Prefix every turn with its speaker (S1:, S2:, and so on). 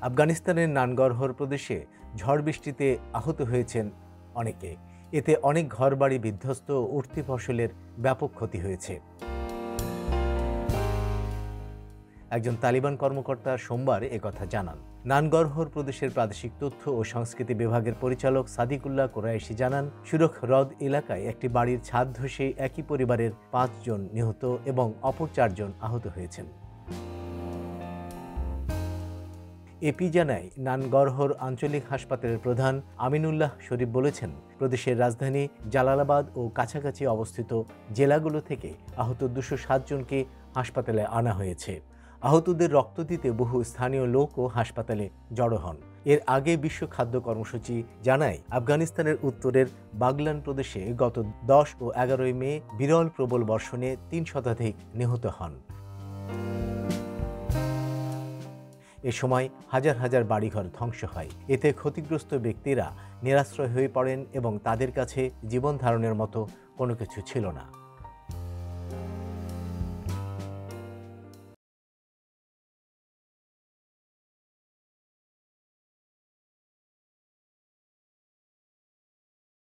S1: আফগানিস্তানের নানগরহর প্রদেশে ঝড় বৃষ্টিতে আহত হয়েছেন অনেকে। এতে অনেক ঘরবাড়ি বিধ্বস্ত ও উঠতি ফসলের ব্যাপক ক্ষতি হয়েছে। একজন তালিবান কর্মকর্তা সোমবার একথা জানান। নানগরহর প্রদেশের প্রাদেশিক তথ্য ও সংস্কৃতি বিভাগের পরিচালক সাদিকুল্লাহ কোরাইশি জানান, সুরখ হ্রদ এলাকায় একটি বাড়ির ছাদ ধসে একই পরিবারের ৫ জন নিহত এবং অপর ৪ জন আহত হয়েছেন। এপি জানায়, নানগরহর আঞ্চলিক হাসপাতালের প্রধান আমিনুল্লাহ শরীফ বলেছেন, প্রদেশের রাজধানী জালালাবাদ ও কাছাকাছি অবস্থিত জেলাগুলো থেকে আহত ২০৭ জনকে হাসপাতালে আনা হয়েছে। আহতদের রক্ত দিতে বহু স্থানীয় লোকও হাসপাতালে জড়ো হন। এর আগে বিশ্ব খাদ্য কর্মসূচি জানায়, আফগানিস্তানের উত্তরের বাগলান প্রদেশে গত ১০ ও ১১ মে বিরল প্রবল বর্ষণে ৩ শতাধিক নিহত হন। এ সময় হাজার হাজার বাড়িঘর ধ্বংস হয়। এতে ক্ষতিগ্রস্ত ব্যক্তিরা নিরাশ্রয় হয়ে পড়েন এবং তাদের কাছে জীবন ধারণের মতো কোনো কিছু ছিল না।